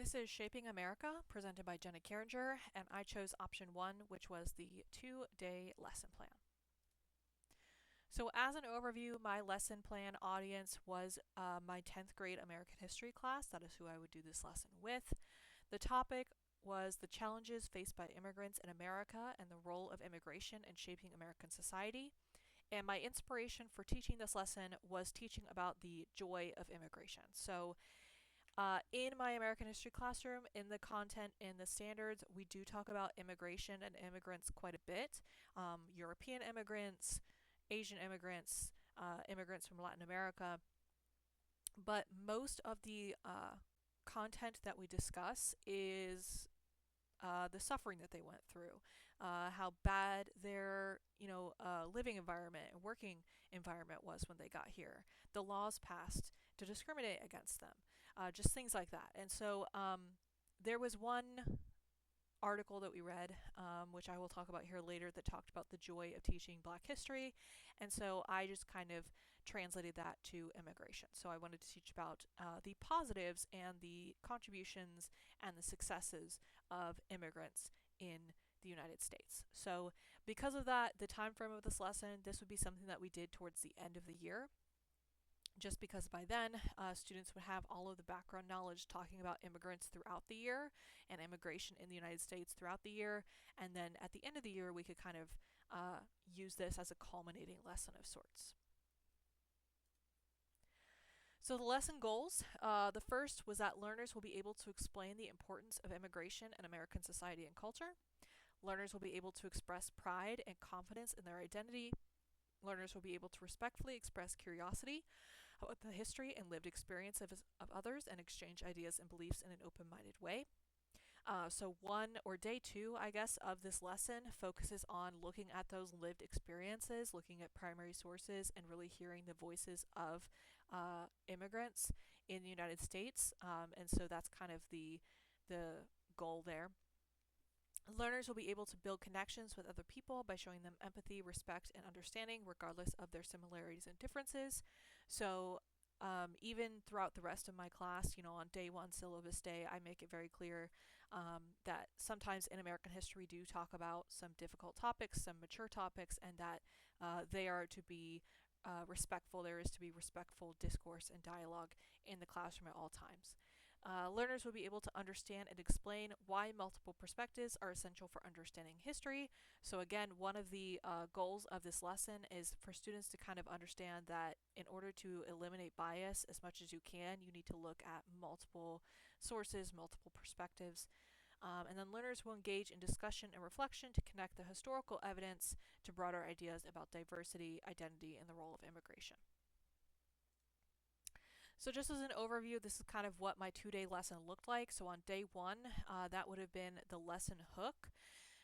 This is Shaping America, presented by Jenna Carringer, and I chose option 1, which was the 2-day lesson plan. So as an overview, my lesson plan audience was my 10th grade American history class. That is who I would do this lesson with. The topic was the challenges faced by immigrants in America and the role of immigration in shaping American society. And my inspiration for teaching this lesson was teaching about the joy of immigration. So in my American history classroom, in the content, in the standards, we do talk about immigration and immigrants quite a bit. European immigrants, Asian immigrants, immigrants from Latin America. But most of the content that we discuss is the suffering that they went through, how bad their living environment and working environment was when they got here, the laws passed to discriminate against them, just things like that. And so there was one article that we read, which I will talk about here later, that talked about the joy of teaching Black history. And so I just kind of translated that to immigration. So I wanted to teach about the positives and the contributions and the successes of immigrants in the United States. So because of that, the time frame of this lesson, this would be something that we did towards the end of the year, just because by then students would have all of the background knowledge talking about immigrants throughout the year and immigration in the United States throughout the year. And then at the end of the year, we could kind of use this as a culminating lesson of sorts. So the lesson goals, the first was that learners will be able to explain the importance of immigration in American society and culture. Learners will be able to express pride and confidence in their identity. Learners will be able to respectfully express curiosity about the history and lived experience of others and exchange ideas and beliefs in an open-minded way. So day two, I guess, of this lesson focuses on looking at those lived experiences, looking at primary sources, and really hearing the voices of immigrants in the United States. And so that's kind of the goal there. Learners will be able to build connections with other people by showing them empathy, respect, and understanding, regardless of their similarities and differences. So even throughout the rest of my class, on day one, syllabus day, I make it very clear that sometimes in American history do talk about some difficult topics, some mature topics, and that they are to be respectful. There is to be respectful discourse and dialogue in the classroom at all times. Learners will be able to understand and explain why multiple perspectives are essential for understanding history. So again, one of the goals of this lesson is for students to kind of understand that in order to eliminate bias as much as you can, you need to look at multiple sources, multiple perspectives. And then learners will engage in discussion and reflection to connect the historical evidence to broader ideas about diversity, identity, and the role of immigration. So just as an overview, this is kind of what my 2-day lesson looked like. So on day one, that would have been the lesson hook.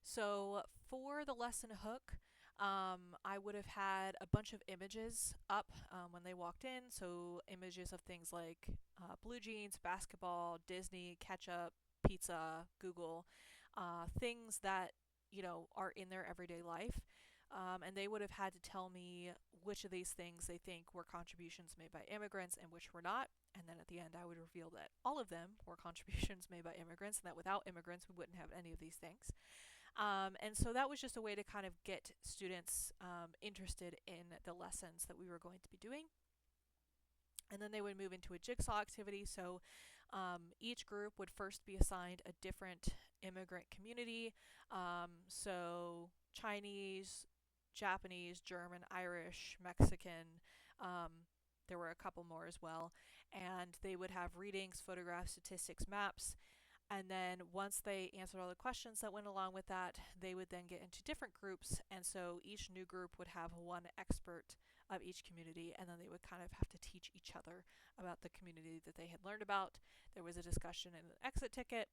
So for the lesson hook, I would have had a bunch of images up when they walked in. So images of things like blue jeans, basketball, Disney, ketchup, pizza, Google, things that are in their everyday life. And they would have had to tell me which of these things they think were contributions made by immigrants and which were not. And then at the end, I would reveal that all of them were contributions made by immigrants, and that without immigrants, we wouldn't have any of these things. And so that was just a way to kind of get students interested in the lessons that we were going to be doing. And then they would move into a jigsaw activity. So each group would first be assigned a different immigrant community. So Chinese, Japanese, German, Irish, Mexican. There were a couple more as well. And they would have readings, photographs, statistics, maps. And then once they answered all the questions that went along with that, they would then get into different groups. And so each new group would have one expert of each community, and then they would kind of have to teach each other about the community that they had learned about. There was a discussion and an exit ticket.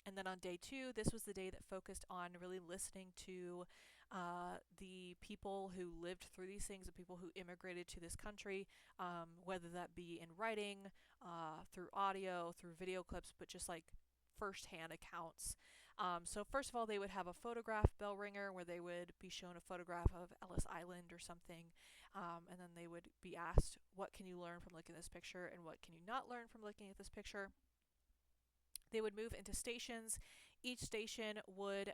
And then on day two, this was the day that focused on really listening to the people who lived through these things, the people who immigrated to this country, whether that be in writing, through audio, through video clips, but just like first-hand accounts. So first of all, they would have a photograph bell ringer where they would be shown a photograph of Ellis Island or something, and then they would be asked, what can you learn from looking at this picture and what can you not learn from looking at this picture? They would move into stations. Each station would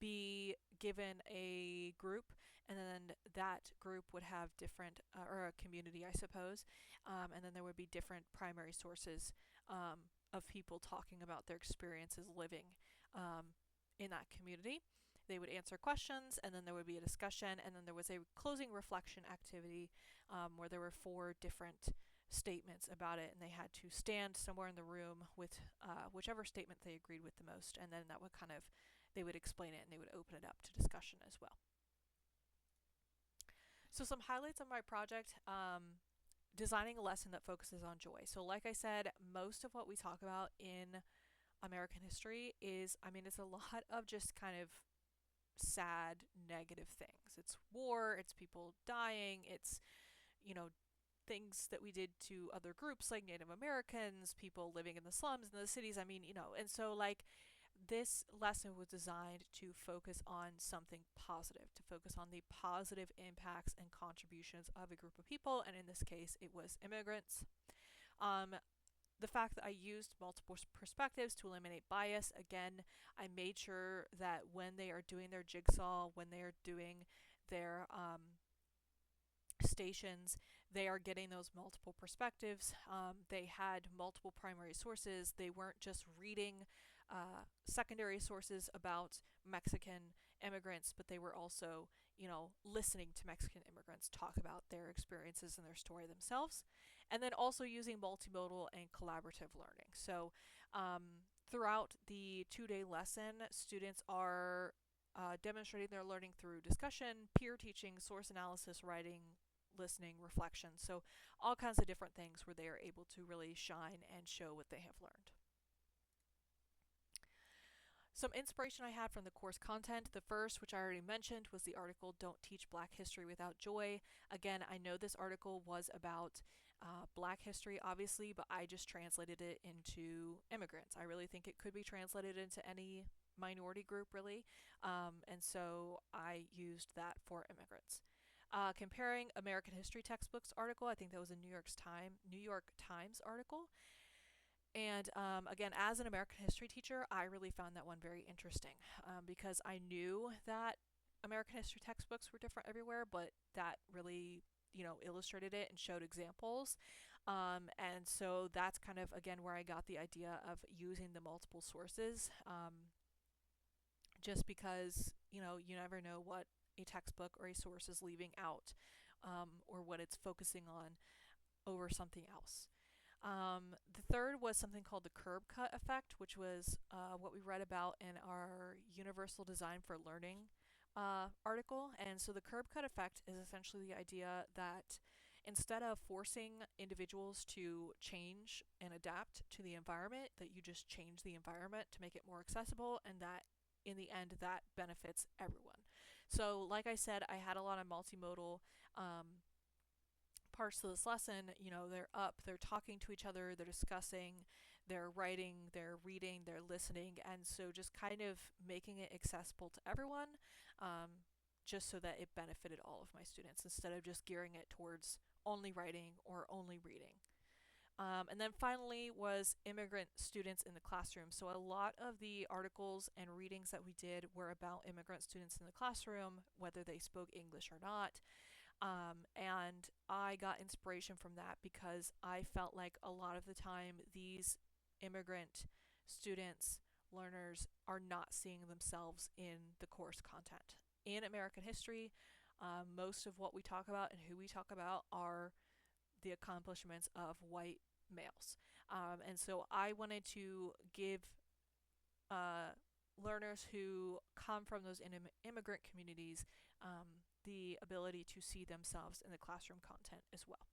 be given a group, and then that group would have different, or a community, I suppose, and then there would be different primary sources of people talking about their experiences living um, in that community. They would answer questions, and then there would be a discussion, and then there was a closing reflection activity where there were four different statements about it, and they had to stand somewhere in the room with whichever statement they agreed with the most, and then that would kind of they would explain it and they would open it up to discussion as well. So some highlights of my project: designing a lesson that focuses on joy. So like I said, most of what we talk about in American history is, I mean, it's a lot of just kind of sad, negative things. It's war, it's people dying, it's, you know, things that we did to other groups like Native Americans, people living in the slums in the cities. I mean, and so like this lesson was designed to focus on something positive, to focus on the positive impacts and contributions of a group of people, and in this case, it was immigrants. Um, the fact that I used multiple perspectives to eliminate bias, again, I made sure that when they are doing their jigsaw, when they are doing their stations, they are getting those multiple perspectives. They had multiple primary sources. They weren't just reading secondary sources about Mexican immigrants, but they were also, listening to Mexican immigrants talk about their experiences and their story themselves. And then also using multimodal and collaborative learning. So throughout the 2 day lesson, students are demonstrating their learning through discussion, peer teaching, source analysis, writing, listening, reflection. So all kinds of different things where they are able to really shine and show what they have learned. Some inspiration I had from the course content. The first, which I already mentioned, was the article Don't Teach Black History Without Joy. Again, I know this article was about Black history, obviously, but I just translated it into immigrants. I really think it could be translated into any minority group, really. And so I used that for immigrants. Comparing American history textbooks article, I think that was a New York Times article. And again, as an American history teacher, I really found that one very interesting because I knew that American history textbooks were different everywhere, but that really, illustrated it and showed examples. And so that's kind of, again, where I got the idea of using the multiple sources, just because, you never know what a textbook or a source is leaving out, or what it's focusing on over something else. The third was something called the curb cut effect, which was what we read about in our Universal Design for Learning article. And so the curb cut effect is essentially the idea that instead of forcing individuals to change and adapt to the environment, that you just change the environment to make it more accessible, and that in the end that benefits everyone. So like I said, I had a lot of multimodal parts of this lesson. They're up, they're talking to each other, they're discussing, they're writing, they're reading, they're listening, and so just kind of making it accessible to everyone, just so that it benefited all of my students instead of just gearing it towards only writing or only reading. And then finally was immigrant students in the classroom. So a lot of the articles and readings that we did were about immigrant students in the classroom, whether they spoke English or not. And I got inspiration from that because I felt like a lot of the time these immigrant students, learners, are not seeing themselves in the course content. In American history, most of what we talk about and who we talk about are the accomplishments of white males. And so I wanted to give learners who come from those immigrant communities the ability to see themselves in the classroom content as well.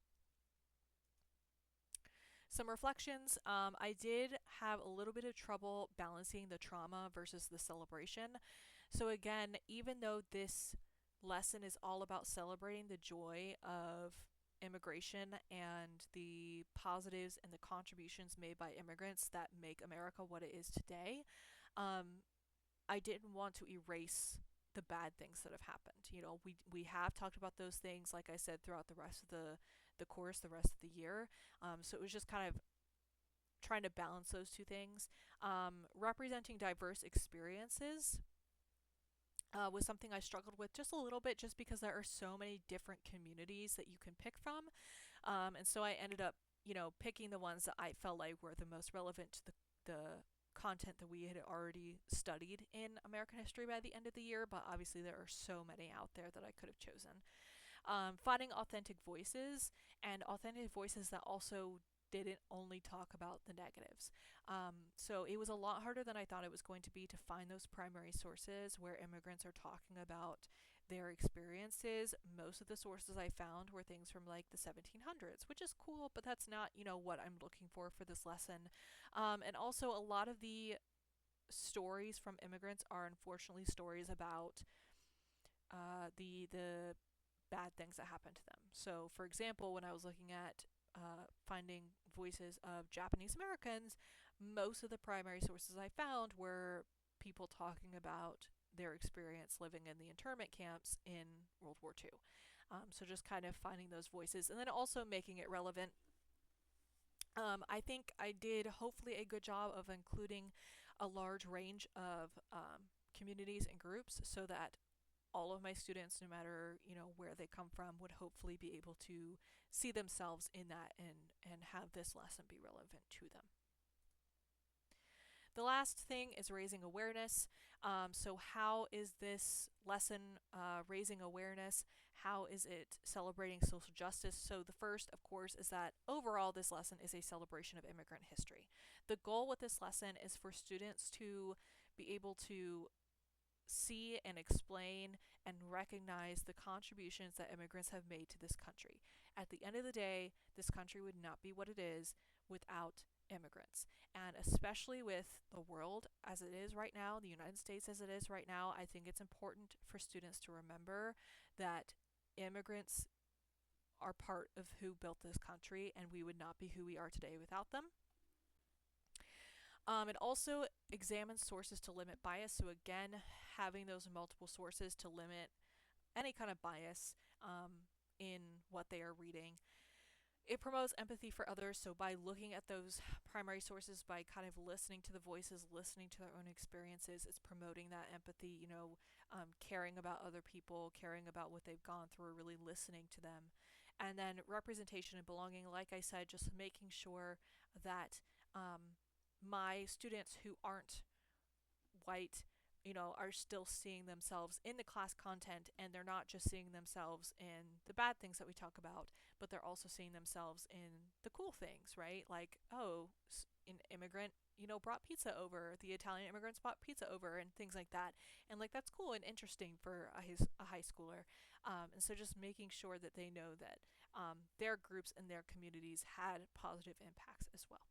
Some reflections. I did have a little bit of trouble balancing the trauma versus the celebration. So again, even though this lesson is all about celebrating the joy of immigration and the positives and the contributions made by immigrants that make America what it is today, I didn't want to erase the bad things that have happened. We have talked about those things, like I said, throughout the rest of the course, the rest of the year. So it was just kind of trying to balance those two things. Representing diverse experiences was something I struggled with just a little bit, just because there are so many different communities that you can pick from. And so I ended up, picking the ones that I felt like were the most relevant to the content that we had already studied in American history by the end of the year. But obviously, there are so many out there that I could have chosen. Finding authentic voices that also didn't only talk about the negatives. So it was a lot harder than I thought it was going to be to find those primary sources where immigrants are talking about their experiences. Most of the sources I found were things from like the 1700s, which is cool, but that's not, what I'm looking for this lesson. And also, a lot of the stories from immigrants are unfortunately stories about the bad things that happened to them. So, for example, when I was looking at finding voices of Japanese Americans, most of the primary sources I found were people talking about their experience living in the internment camps in World War II. So, just kind of finding those voices and then also making it relevant. I think I did hopefully a good job of including a large range of communities and groups so that all of my students, no matter where they come from, would hopefully be able to see themselves in that and have this lesson be relevant to them. The last thing is raising awareness. So how is this lesson raising awareness? How is it celebrating social justice? So the first, of course, is that overall this lesson is a celebration of immigrant history. The goal with this lesson is for students to be able to see and explain and recognize the contributions that immigrants have made to this country. At the end of the day, this country would not be what it is without immigrants. And especially with the world as it is right now, the United States as it is right now, I think it's important for students to remember that immigrants are part of who built this country, and we would not be who we are today without them. It also examines sources to limit bias. So, again, having those multiple sources to limit any kind of bias in what they are reading. It promotes empathy for others. So, by looking at those primary sources, by kind of listening to the voices, listening to their own experiences, it's promoting that empathy, caring about other people, caring about what they've gone through, really listening to them. And then representation and belonging, like I said, just making sure that my students who aren't white, are still seeing themselves in the class content, and they're not just seeing themselves in the bad things that we talk about, but they're also seeing themselves in the cool things, right? Like, oh, an immigrant, brought pizza over, the Italian immigrants brought pizza over, and things like that. And like, that's cool and interesting for a high schooler. And so just making sure that they know that their groups and their communities had positive impacts as well.